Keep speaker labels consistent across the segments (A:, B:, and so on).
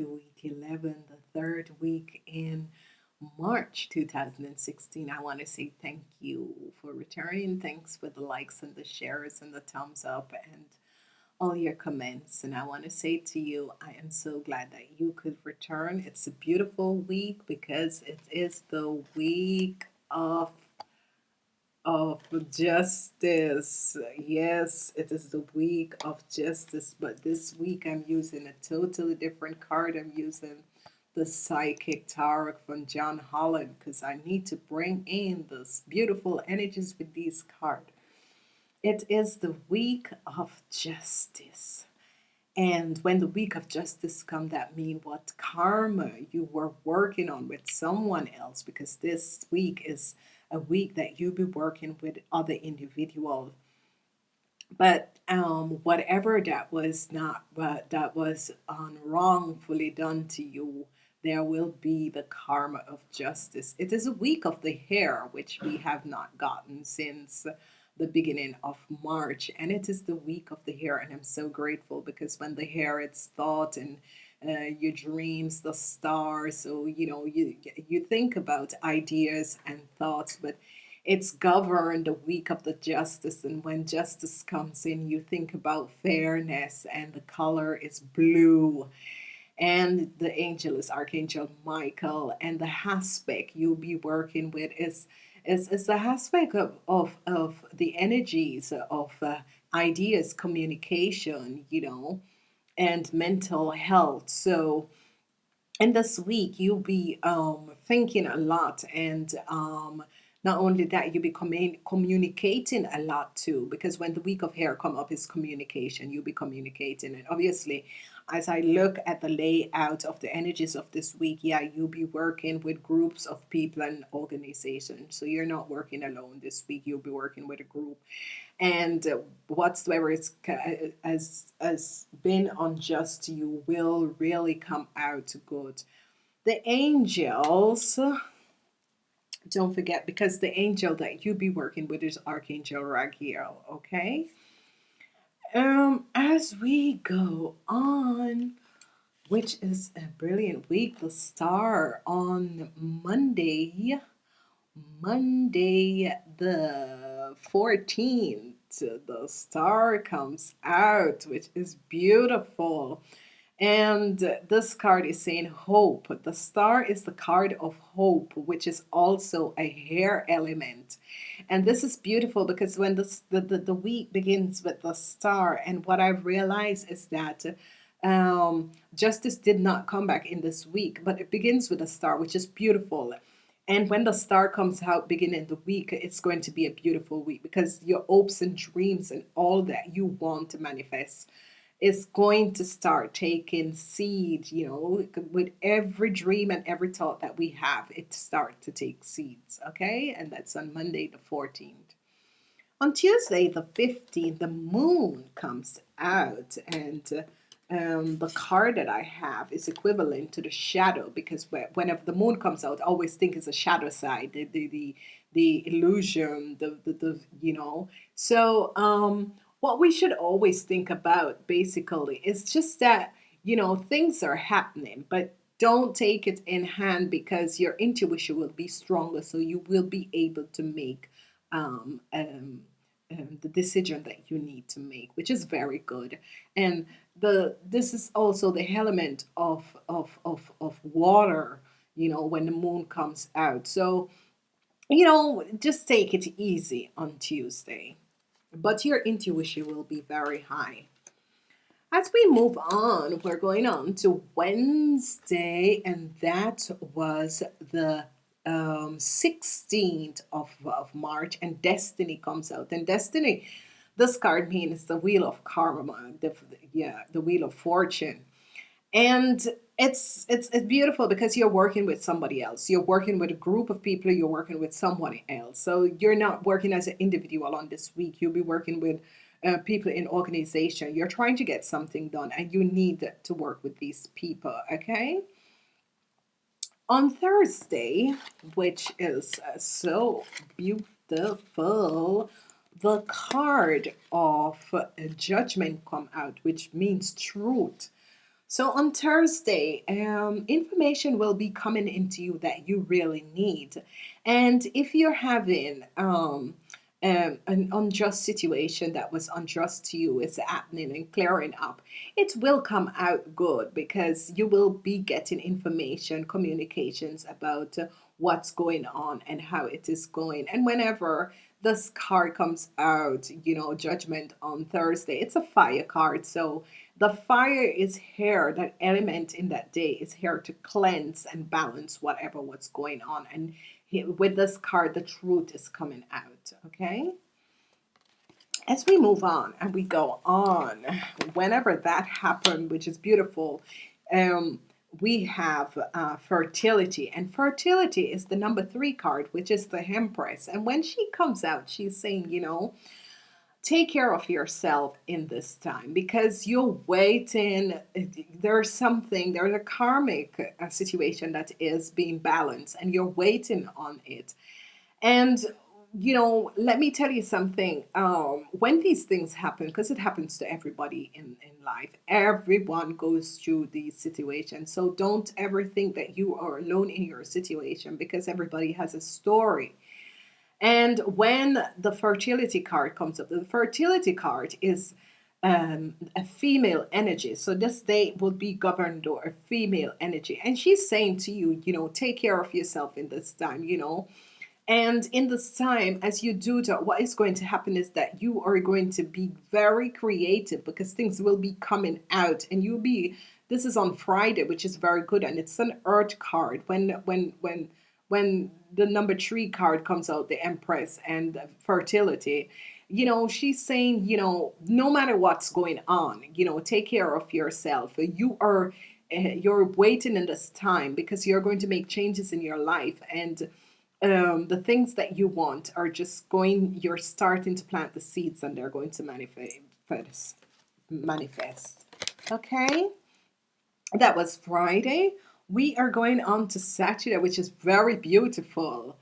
A: to week 11, the third week in March 2016. I want to say thank you for returning. Thanks for the likes and the shares and the thumbs up and all your comments. And I want to say to you, I am so glad that you could return. It's a beautiful week because it is the week of justice. Yes, it is the week of justice, but this week I'm using a totally different card. I'm using the Psychic Tarot from John Holland because I need to bring in this beautiful energies with these cards. It is the week of justice. And when the week of justice comes, that means what karma you were working on with someone else, because this week is a week that you'll be working with other individuals. But whatever that was not, but that was wrongfully done to you, there will be the karma of justice. It is a week of the hare, which we have not gotten since the beginning of March, and it is the week of the hare, and I'm so grateful because when the hare it's thought and your dreams, the stars, so you think about ideas and thoughts, but it's governed the week of the justice, and when justice comes in, you think about fairness, and the color is blue, and the angel is Archangel Michael, and the aspect you'll be working with is the aspect of the energies of ideas, communication, and mental health. So in this week you'll be thinking a lot, and not only that, you'll be communicating a lot too, because when the week of hair come up is communication, you'll be communicating. And obviously, as I look at the layout of the energies of this week, yeah, you'll be working with groups of people and organizations, so you're not working alone this week. You'll be working with a group, and whatsoever has been unjust to you will really come out good. The angels, don't forget, because the angel that you be working with is Archangel Ragiel. Okay. As we go on, which is a brilliant week, the star on Monday the 14th, the star comes out, which is beautiful. And this card is saying hope. The star is the card of hope, which is also a hair element. And this is beautiful because when the week begins with the star, and what I've realized is that justice did not come back in this week, but it begins with a star, which is beautiful. And when the star comes out beginning the week, it's going to be a beautiful week because your hopes and dreams and all that you want to manifest is going to start taking seed, with every dream and every thought that we have, it starts to take seeds, okay? And that's on Monday the 14th. On Tuesday the 15th, the moon comes out, and the card that I have is equivalent to the shadow, because whenever the moon comes out, I always think it's a shadow side, the illusion, So what we should always think about basically is just that, things are happening, but don't take it in hand, because your intuition will be stronger, so you will be able to make um, um, the decision that you need to make, which is very good. And this is also the element of water, when the moon comes out. So, just take it easy on Tuesday, but your intuition will be very high. As we move on, we're going on to Wednesday, and that was the 16th of March, and Destiny comes out. And Destiny, this card means the Wheel of Karma, the Wheel of Fortune. And it's beautiful because you're working with somebody else. You're working with a group of people. You're working with someone else. So you're not working as an individual on this week. You'll be working with people in organization. You're trying to get something done, and you need to work with these people. Okay. On Thursday, which is so beautiful, the card of judgment come out, which means truth. So on Thursday, information will be coming into you that you really need. And if you're having an unjust situation that was unjust to you is happening and clearing up, it will come out good because you will be getting information, communications about what's going on and how it is going. And whenever this card comes out, judgment on Thursday, it's a fire card. So the fire is here, that element in that day is here to cleanse and balance what's going on. And with this card, the truth is coming out. Okay. As we move on and we go on, whenever that happened, which is beautiful, um, we have fertility, and fertility is the number 3 card, which is the Empress. And when she comes out, she's saying, take care of yourself in this time because you're waiting. There's a karmic situation that is being balanced, and you're waiting on it. And let me tell you something. When these things happen, because it happens to everybody in life, everyone goes through these situations. So don't ever think that you are alone in your situation, because everybody has a story. And when the fertility card comes up, the fertility card is a female energy. So this day will be governed or a female energy. And she's saying to you, take care of yourself in this time. And in this time, as you do that, what is going to happen is that you are going to be very creative because things will be coming out, and this is on Friday, which is very good, and it's an earth card. When the number 3 card comes out, the Empress and fertility, she's saying, no matter what's going on, take care of yourself. You're waiting in this time because you're going to make changes in your life, and the things that you want are you're starting to plant the seeds, and they're going to manifest. Okay, that was Friday. We are going on to Saturday, which is very beautiful.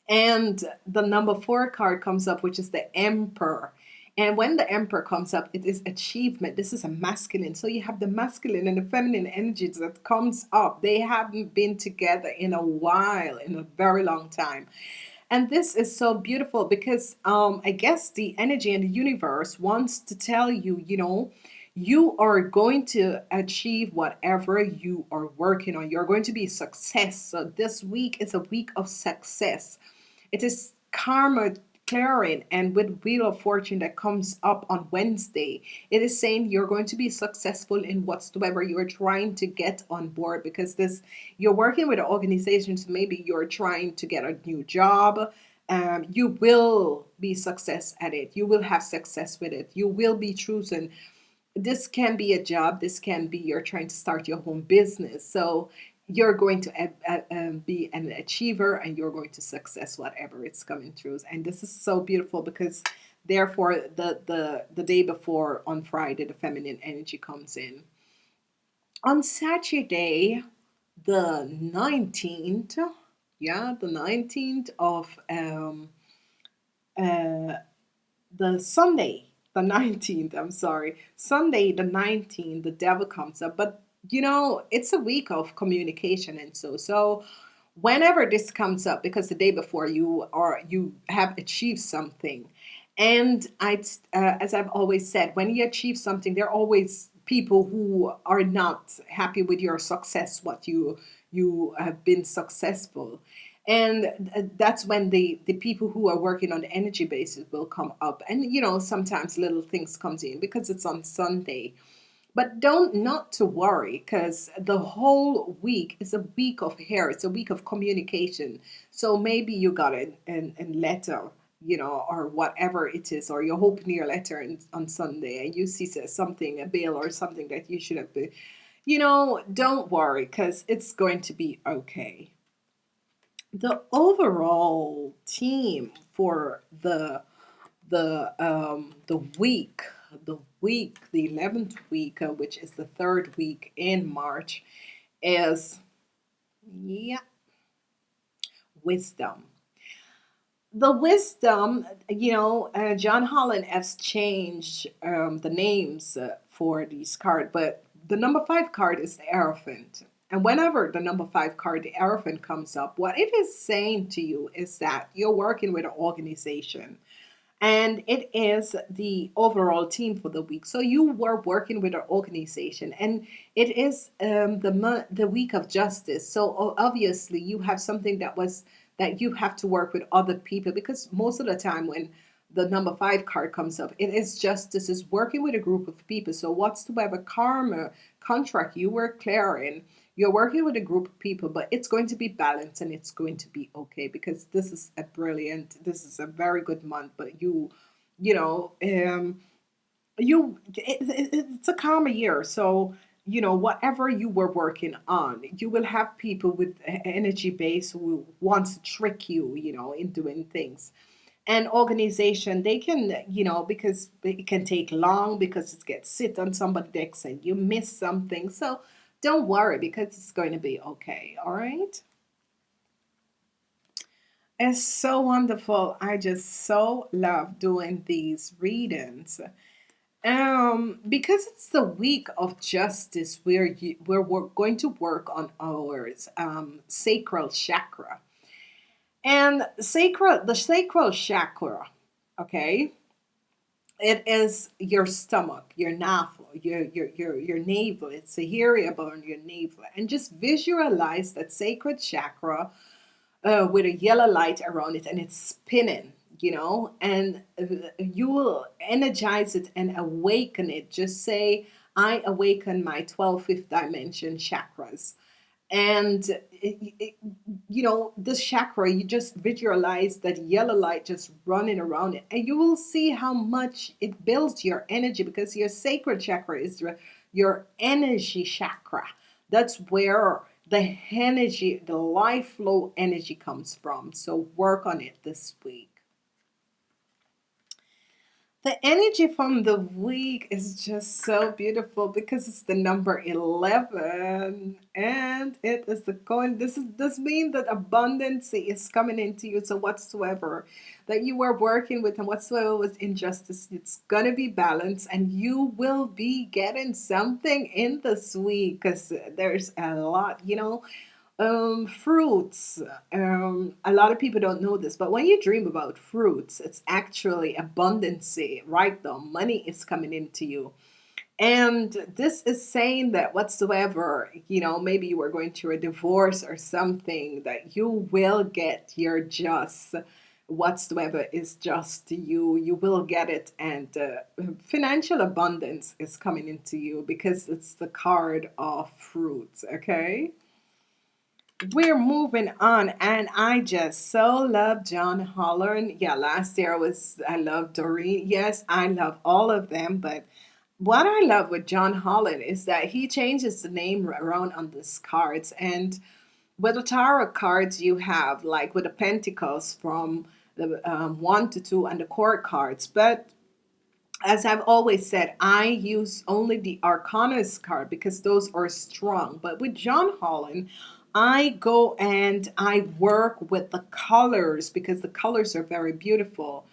A: And the number 4 card comes up, which is the Emperor. And when the Emperor comes up, it is achievement. This is a masculine. So you have the masculine and the feminine energies that comes up. They haven't been together in a while, in a very long time. And this is so beautiful because I guess the energy in the universe wants to tell you, you are going to achieve whatever you are working on. You're going to be a success. So this week is a week of success. It is karma clearing, and with Wheel of Fortune that comes up on Wednesday, it is saying you're going to be successful in whatsoever you're trying to get on board, because you're working with organizations. Maybe you're trying to get a new job. You will be success at it. You will have success with it. You will be chosen. This can be a job. This can be you're trying to start your own business. So you're going to be an achiever, and you're going to success whatever it's coming through. And this is so beautiful because therefore the day before, on Friday, the feminine energy comes in. On Saturday, the 19th, the 19th of the Sunday, the 19th, I'm sorry, Sunday, the 19th, the devil comes up. But, it's a week of communication. And so whenever this comes up, because the day before you have achieved something. And as I've always said, when you achieve something, there are always people who are not happy with your success, what you have been successful. And that's when the people who are working on the energy basis will come up. And sometimes little things comes in because it's on Sunday. But don't not to worry, because the whole week is a week of hair. It's a week of communication. So maybe you got a letter, or whatever it is, or you're opening your letter on Sunday and you see something, a bill or something that you should have been, don't worry, because it's going to be okay. The overall theme for the 11th week, which is the 3rd week in March, is wisdom. The wisdom, John Holland has changed the names for these cards, but the number five card is the Hierophant. And whenever the number five card, the Hierophant, comes up, what it is saying to you is that you're working with an organization, and it is the overall team for the week. So you were working with an organization, and it is the week of justice. So obviously you have something that you have to work with other people, because most of the time when the number five card comes up, it is justice, is working with a group of people. So whatsoever karma contract you were clearing, you're working with a group of people, but it's going to be balanced and it's going to be okay, because this is a very good month. But you know, it's a karma year. So, whatever you were working on, you will have people with energy base who wants to trick you, in doing things. And organization, they can, because it can take long, because it gets sit on somebody's decks and you miss something. So don't worry, because it's going to be okay. All right. It's so wonderful. I just so love doing these readings. Because it's the week of justice, where we're going to work on our sacral chakra. And the sacral chakra, okay, it is your stomach, your navel, your navel. It's the area around your navel, and just visualize that sacred chakra with a yellow light around it, and it's spinning. And you will energize it and awaken it. Just say, I awaken my 12th fifth dimension chakras. And this chakra, you just visualize that yellow light just running around it, and you will see how much it builds your energy, because your sacred chakra is your energy chakra. That's where the energy, the life flow energy comes from. So work on it this week. The energy from the week is just so beautiful, because it's the number 11, and it is the coin. This means that abundance is coming into you. So whatsoever that you are working with, and whatsoever was injustice, it's gonna be balanced, and you will be getting something in this week, because there's a lot, fruits. A lot of people don't know this, but when you dream about fruits, it's actually abundance, right? The money is coming into you. And this is saying that whatsoever, maybe you are going through a divorce or something, that you will get your just. Whatsoever is just to you, you will get it. And financial abundance is coming into you, because it's the card of fruits, okay? We're moving on, and I just so love John Holland. Yeah, last year I love Doreen. Yes, I love all of them, but what I love with John Holland is that he changes the name around on these cards. And with the tarot cards, you have, like with the pentacles, from the 1 to 2, and the court cards. But as I've always said, I use only the Arcanas card, because those are strong. But with John Holland, I go and I work with the colors, because the colors are very beautiful.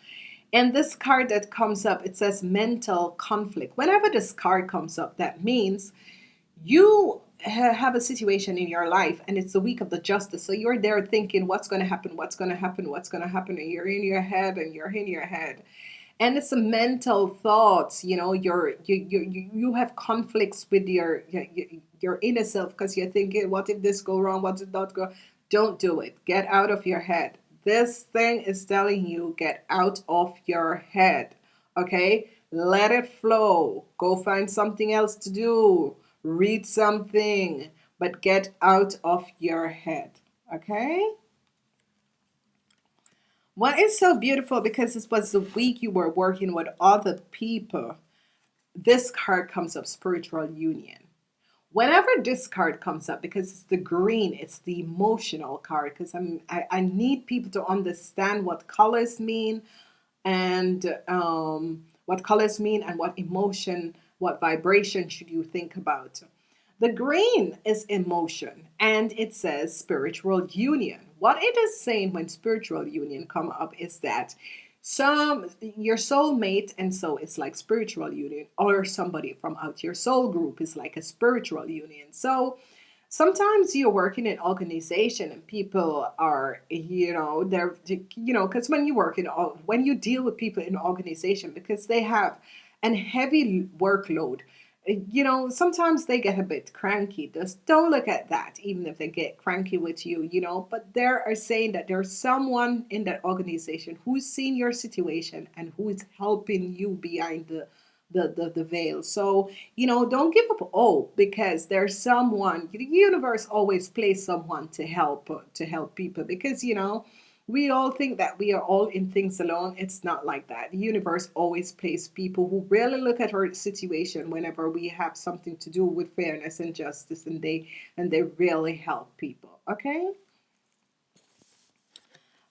A: And this card that comes up, it says mental conflict. Whenever this card comes up, that means you have a situation in your life, and it's the week of the justice. So you're there thinking, what's going to happen? What's going to happen? What's going to happen? And you're in your head, and you're in your head. And it's a mental thoughts. You have conflicts with your inner self, because you're thinking, what if this go wrong? What if not go? Don't do it. Get out of your head. This thing is telling you, get out of your head. Okay? Let it flow. Go find something else to do. Read something, but get out of your head. Okay? What is so beautiful, because this was the week you were working with other people, this card comes up, spiritual union. Whenever this card comes up, because it's the green, it's the emotional card, because I need people to understand what colors mean, and what emotion, what vibration should you think about. The green is emotion, and it says spiritual union. What it is saying when spiritual union come up is that Some your soulmate, and so it's like spiritual union, or somebody from out your soul group is like a spiritual union. So sometimes you're working in organization and people are, they're, because when you work when you deal with people in organization, because they have an heavy workload, sometimes they get a bit cranky. Just don't look at that, even if they get cranky with you, but they are saying that there's someone in that organization who's seen your situation and who's helping you behind the veil. So, don't give up hope, because there's someone, the universe always plays someone to help people, because we all think that we are all in things alone. It's not like that. The universe always plays people who really look at our situation whenever we have something to do with fairness and justice, and they really help people. Okay?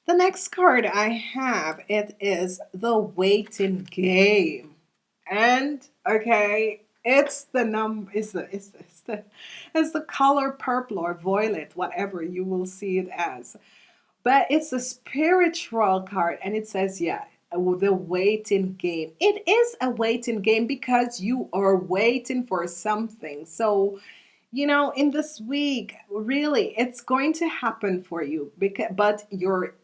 A: The next card I have, it is the waiting game. And okay, it's the num it's the color purple or violet, whatever you will see it as. But it's a spiritual card, and it says, yeah, the waiting game. It is a waiting game because you are waiting for something. So, in this week, really, it's going to happen for you, but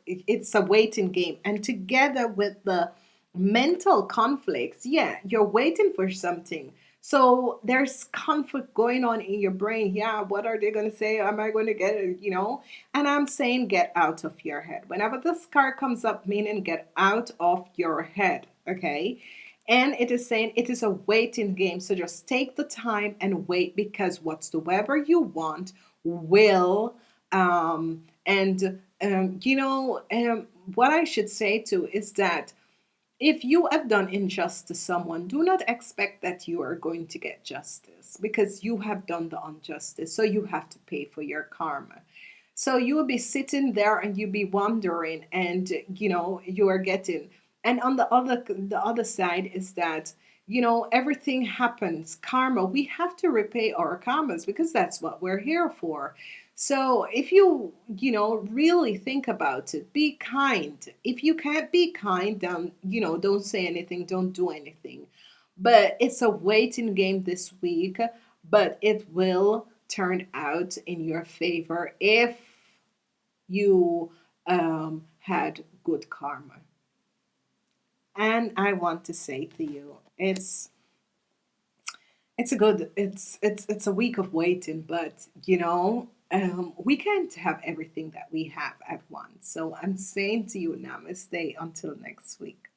A: it's a waiting game. And together with the mental conflicts, yeah, you're waiting for something. So there's conflict going on in your brain. Yeah, what are they going to say? Am I going to get it? And I'm saying get out of your head. Whenever this card comes up, meaning get out of your head. Okay. And it is saying it is a waiting game. So just take the time and wait, because whatsoever you want will. What I should say too is that if you have done injustice to someone, do not expect that you are going to get justice, because you have done the injustice. So you have to pay for your karma. So you will be sitting there and you'll be wondering, and you are getting. And on the other side is that everything happens. Karma. We have to repay our karmas, because that's what we're here for. So if really think about it, be kind. If you can't be kind, then don't say anything, don't do anything. But it's a waiting game this week, but it will turn out in your favor if you had good karma. And I want to say to you, it's a week of waiting, but we can't have everything that we have at once. So I'm saying to you, namaste until next week.